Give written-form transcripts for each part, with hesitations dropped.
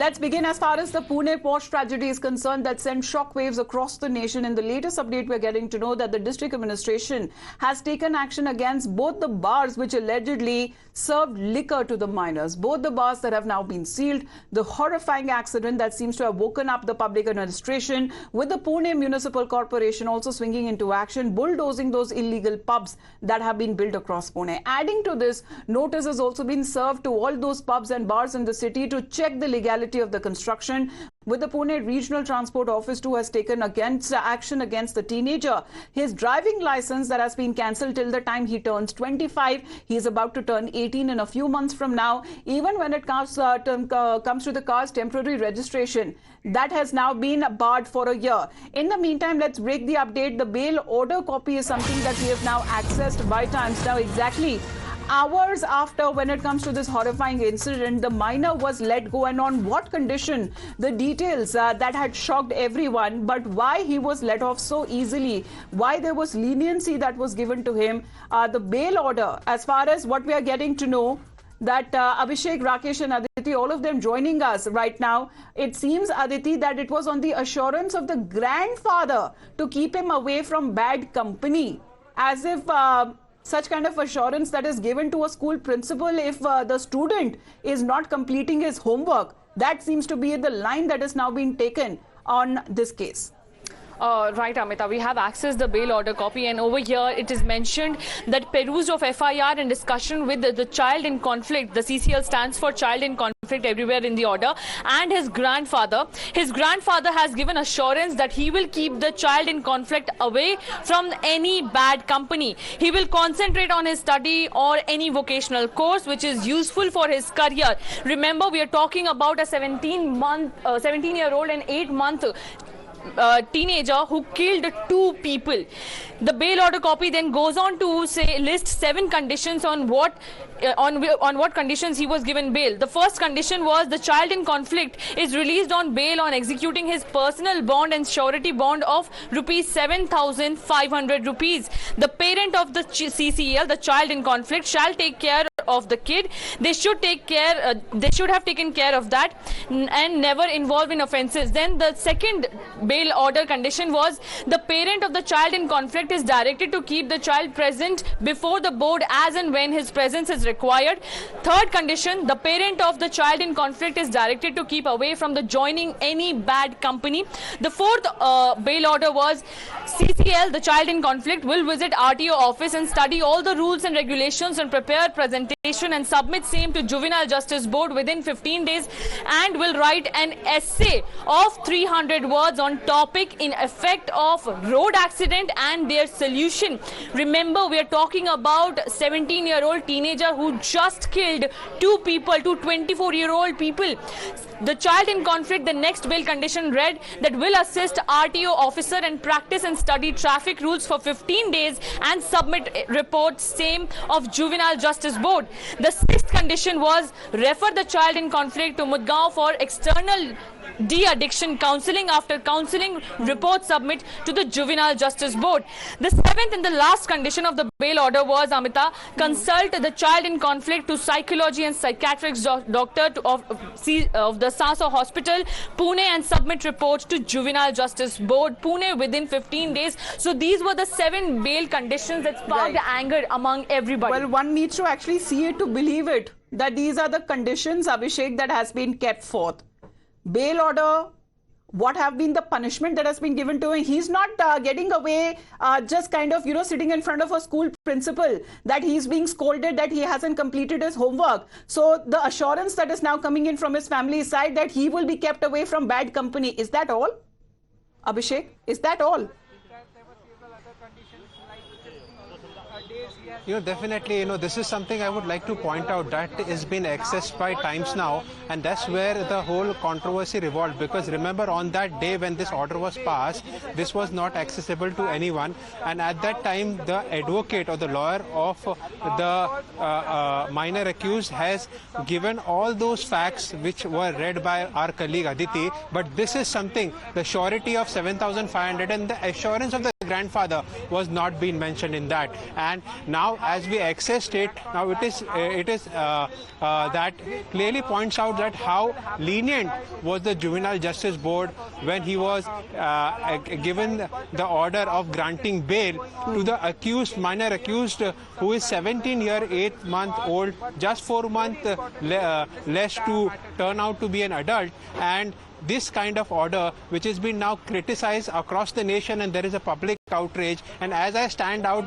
Let's begin as far as the Pune Porsche tragedy is concerned that sent shockwaves across the nation. In the latest update, we're getting to know that the district administration has taken action against both the bars which allegedly served liquor to the minors. Both the bars that have now been sealed. The horrifying accident that seems to have woken up the public administration, with the Pune Municipal Corporation also swinging into action, bulldozing those illegal pubs that have been built across Pune. Adding to this, notice has also been served to all those pubs and bars in the city to check the legality of the construction, with the Pune Regional Transport Office too has taken action against the teenager. His driving license that has been cancelled till the time he turns 25. He is about to turn 18 in a few months from now. Even when it comes to the car's temporary registration, that has now been barred for a year. In the meantime, let's break the update. The bail order copy is something that we have now accessed by times. Now exactly hours after, when it comes to this horrifying incident, the minor was let go, and on what condition, the details that had shocked everyone, but why he was let off so easily, why there was leniency that was given to him, the bail order, as far as what we are getting to know, that Abhishek, Rakesh and Aditi, all of them joining us right now. It seems, Aditi, that it was on the assurance of the grandfather to keep him away from bad company, as if such kind of assurance that is given to a school principal if the student is not completing his homework. That seems to be the line that is now being taken on this case. Right, Amita, we have accessed the bail order copy, and over here it is mentioned that peruse of FIR in discussion with the child in conflict. The CCL stands for child in conflict everywhere in the order, and his grandfather. His grandfather has given assurance that he will keep the child in conflict away from any bad company. He will concentrate on his study or any vocational course which is useful for his career. Remember, we are talking about a 17-year-old and 8-month teenager who killed 2 people. The bail order copy then goes on to list 7 conditions on what conditions he was given bail. The first condition was the child in conflict is released on bail on executing his personal bond and surety bond of ₹7,500. The parent of the CCL, the child in conflict, shall take care of the kid. They should take care. They should have taken care of that and never involved in offences. Then the second bail order condition was the parent of the child in conflict is directed to keep the child present before the board as and when his presence is required. Third condition, the parent of the child in conflict is directed to keep away from the joining any bad company. The fourth bail order was CCL, the child in conflict, will visit RTO office and study all the rules and regulations and prepare presentation and submit same to Juvenile Justice Board within 15 days, and will write an essay of 300 words on topic in effect of road accident and their solution. Remember, we are talking about 17-year-old teenager who just killed 2 people, 2 24-year-old people. The child in conflict, the next bail condition read that will assist RTO officer and practice and study traffic rules for 15 days and submit report same of Juvenile Justice Board. The 6th condition was refer the child in conflict to Mudgaon for external de-addiction counselling. After counselling, report submit to the Juvenile Justice Board. The 7th and the last condition of the bail order was, Amita, consult the child in conflict to psychology and psychiatric doctor of the Sasa Hospital, Pune, and submit reports to Juvenile Justice Board, Pune, within 15 days. So these were the 7 bail conditions that sparked anger among everybody. Well, one needs to actually see it to believe it, that these are the conditions, Abhishek, that has been kept forth. Bail order, what have been the punishment that has been given to him? He's not getting away just kind of, sitting in front of a school principal, that he's being scolded that he hasn't completed his homework. So the assurance that is now coming in from his family side that he will be kept away from bad company. Is that all, Abhishek? Is that all? Definitely, this is something I would like to point out that has been accessed by times now, and that's where the whole controversy revolved. Because remember, on that day when this order was passed, this was not accessible to anyone, and at that time the advocate or the lawyer of the minor accused has given all those facts which were read by our colleague Aditi. But this is something, the surety of 7,500 and the assurance of the grandfather was not being mentioned in that. And now as we accessed it, now it is that clearly points out that how lenient was the Juvenile Justice Board when he was given the order of granting bail to the accused, minor accused, who is 17-year, 8-month old, just 4 months less to turn out to be an adult. And this kind of order, which has been now criticized across the nation, and there is a public outrage. And as I stand out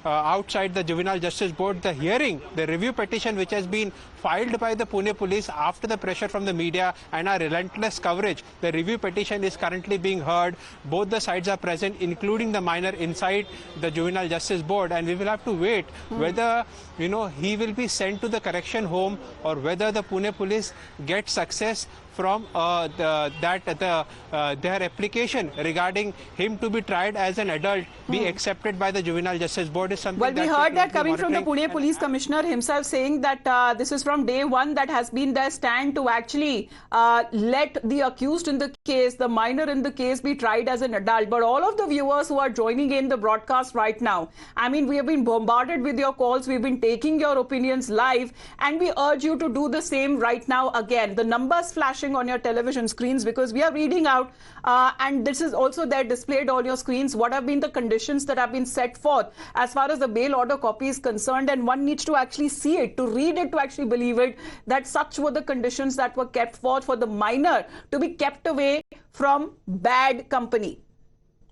outside the Juvenile Justice Board, the hearing, the review petition which has been filed by the Pune police after the pressure from the media and our relentless coverage, the review petition is currently being heard. Both the sides are present, including the minor, inside the Juvenile Justice Board, and we will have to wait whether he will be sent to the correction home or whether the Pune police get success from their application regarding him to be tried as an adult be accepted by the Juvenile Justice Board is something. Well, we heard that coming from the Pune Police Commissioner himself, saying that this is from day one that has been their stand to actually let the accused in the case, the minor in the case, be tried as an adult. But all of the viewers who are joining in the broadcast right now, I mean, we have been bombarded with your calls, we've been taking your opinions live, and we urge you to do the same right now again. The numbers flashing on your television screens, because we are reading out and this is also there displayed on your screens, what have been the conditions that have been set forth as far as the bail order copy is concerned, and one needs to actually see it, to read it, to actually believe it, that such were the conditions that were kept forth for the minor to be kept away from bad company.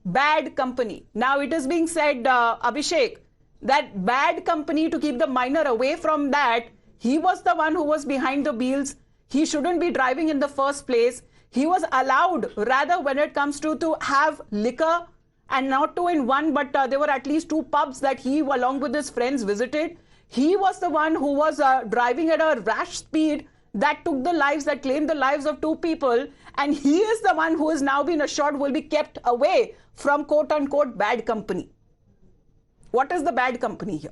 Bad company. Now it is being said, Abhishek, that bad company, to keep the minor away from that, he was the one who was behind the wheels. He shouldn't be driving in the first place. He was allowed, rather, when it comes to have liquor, and not two in one, but there were at least 2 pubs that he, along with his friends, visited. He was the one who was driving at a rash speed that took the lives, that claimed the lives of 2 people. And he is the one who has now been assured will be kept away from quote-unquote bad company. What is the bad company here?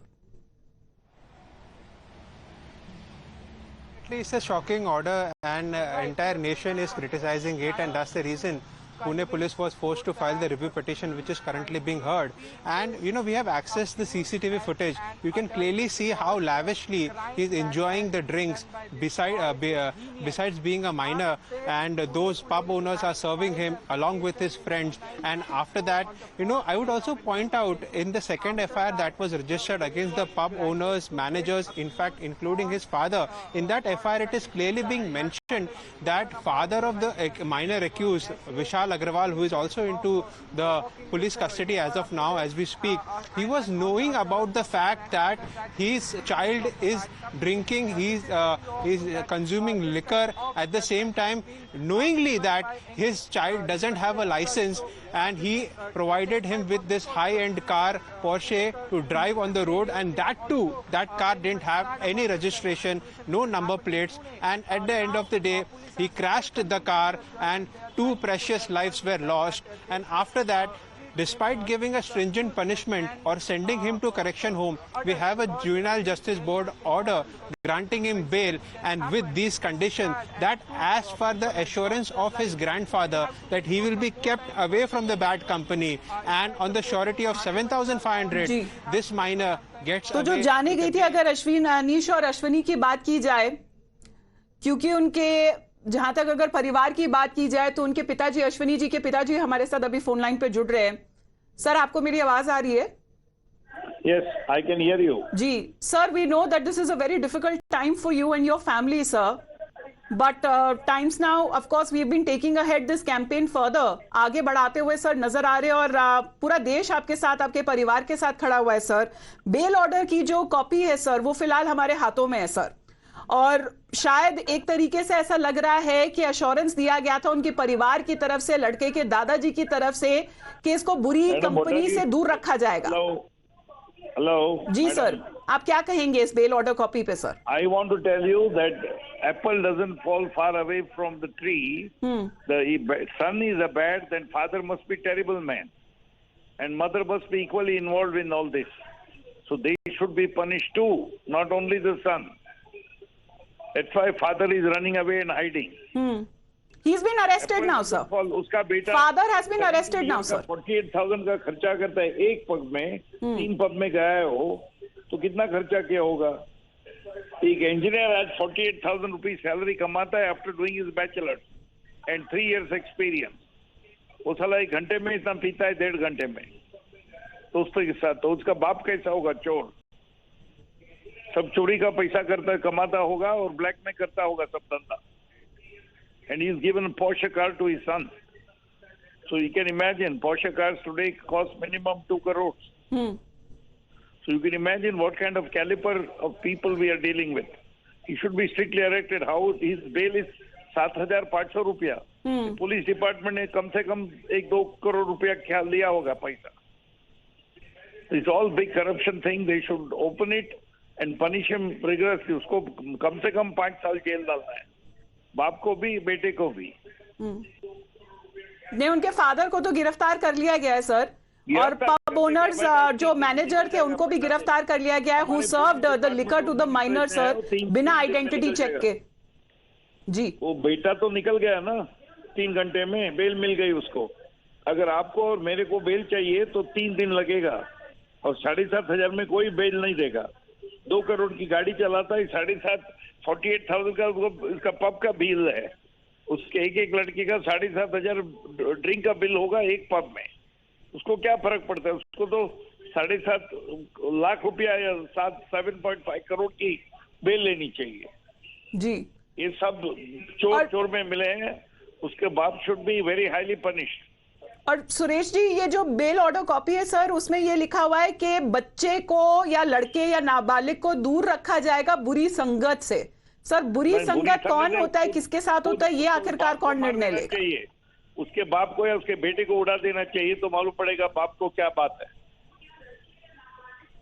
It's a shocking order, and entire nation is criticizing it, and that's the reason Pune police was forced to file the review petition, which is currently being heard. And we have accessed the CCTV footage. You can clearly see how lavishly he's enjoying the drinks besides being a minor, and those pub owners are serving him along with his friends. And after that, I would also point out, in the second FIR that was registered against the pub owners, managers, in fact including his father, in that FIR it is clearly being mentioned that father of the minor accused, Vishal Agrawal, who is also into the police custody as of now, as we speak, he was knowing about the fact that his child is drinking, he's consuming liquor, at the same time knowingly that his child doesn't have a license, and he provided him with this high-end car, Porsche, to drive on the road, and that too, that car didn't have any registration, no number plates, and at the end of the day, he crashed the car and 2 precious lives were lost. And after that, despite giving a stringent punishment or sending him to correction home, we have a Juvenile Justice Board order granting him bail, and with these conditions, that as per the assurance of his grandfather that he will be kept away from the bad company, and on the surety of 7,500, this minor gets तो जो जाने गई थी, अगर अनीश और अश्विनी की बात की जाए, क्योंकि उनके जहां तक अगर परिवार की बात की जाए तो उनके पिताजी, अश्विनी जी के पिताजी हमारे साथ अभी फोन लाइन पे जुड़ रहे हैं. सर, आपको मेरी आवाज आ रही है? Yes, I can hear you. Ji, sir, we know that this is a very difficult time for you and your family, sir. But times now, of course, we've been taking ahead this campaign further. आगे बढ़ाते हुए sir नजर आ रहे हैं, और पूरा देश आपके साथ, आपके परिवार के साथ खड़ा हुआ है सर. बेल ऑर्डर की जो कॉपी है सर, वो फिलहाल हमारे हाथों में है सर, और शायद एक तरीके से ऐसा लग रहा है कि अश्योरेंस दिया गया था उनके परिवार की तरफ से, लड़के के दादाजी की तरफ से, कि इसको बुरी कंपनी से दूर रखा जाएगा. Hello. जी Madam. सर, आप क्या कहेंगे इस बेल ऑर्डर कॉपी पे sir? I want to tell you that apple doesn't fall far away from the tree. The son is a bad, then father must be terrible man, and mother must be equally involved in all this. So they should be punished too, not only the son. That's why father is running away and hiding. He's been arrested now, sir. उसका बेटा Father has been arrested now, sir. 48,000 का खर्चा करता है एक pub में, 3 pub में गया है वो, तो कितना खर्चा किया होगा? एक इंजीनियर आज 48,000 रुपीज सैलरी कमाता है after doing his bachelors and 3 years experience. वो साला 1 घंटे में इतना पीता है, 1.5 घंटे में दोस्तों के साथ. तो उसका बाप कैसा होगा? चोर. सब चोरी का पैसा करता है, कमाता होगा और ब्लैक में करता होगा सब धंधा. And he's given a Porsche car to his son. So you can imagine, Porsche cars today cost minimum 2 crores. So you can imagine what kind of caliber of people we are dealing with. He should be strictly arrested. How his bail is 7,500 रुपया. Police department ने कम से कम 1-2 करोड़ रुपया ख्याल लिया होगा पैसा. It's all big corruption thing. They should open it and punish him rigorously. उसको कम से कम 5 साल जेल डालना है. बाप को भी, बेटे को भी. नहीं, उनके फादर को तो गिरफ्तार कर लिया गया है सर. और पब ओनर्स जो मैनेजर थे उनको भी गिरफ्तार कर लिया गया है. Who served the liquor to the minor sir बिना आइडेंटिटी चेक के. जी, वो बेटा तो निकल गया ना 3 घंटे में, बेल मिल गई उसको. अगर आपको और मेरे को बेल चाहिए तो 3 दिन लगेगा और 7,500 में कोई बेल नहीं देगा. 2 करोड़ की गाड़ी चलाता है, 7,500 48,000 का इसका पब का बिल है. उसके एक लड़की का 7,500 ड्रिंक का बिल होगा एक पब में. उसको क्या फर्क पड़ता है? उसको तो 7.5 लाख रुपया या 7.5 करोड़ की बेल लेनी चाहिए. जी, ये सब चोर में मिले हैं. उसके बाप should be very highly punished. और सुरेश जी, ये जो बेल ऑर्डर कॉपी है सर, उसमें ये लिखा हुआ है कि बच्चे को या लड़के या नाबालिग को दूर रखा जाएगा बुरी संगत से. सर, बुरी संगत कौन होता है, किसके साथ होता है, ये आखिरकार कौन निर्णय लेगा? चाहिए उसके बाप को या उसके बेटे को उड़ा देना चाहिए, तो मालूम पड़ेगा बाप को क्या बात है.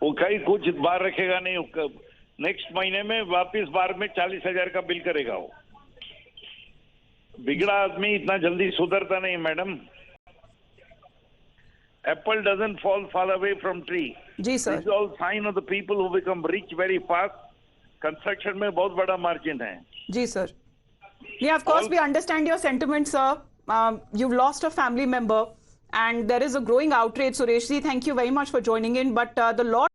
वो कहीं कुछ बार रखेगा नहीं. नेक्स्ट महीने में वापिस बार में 40,000 का बिल करेगा. वो बिगड़ा आदमी इतना जल्दी सुधरता नहीं madam. Apple doesn't fall far away from tree. जी sir. This is all sign of the people who become rich very fast. Construction में बहुत बड़ा margin है. जी sir. Yeah, of course we understand your sentiments, sir. You've lost a family member and there is a growing outrage. Suresh ji, thank you very much for joining in. But the law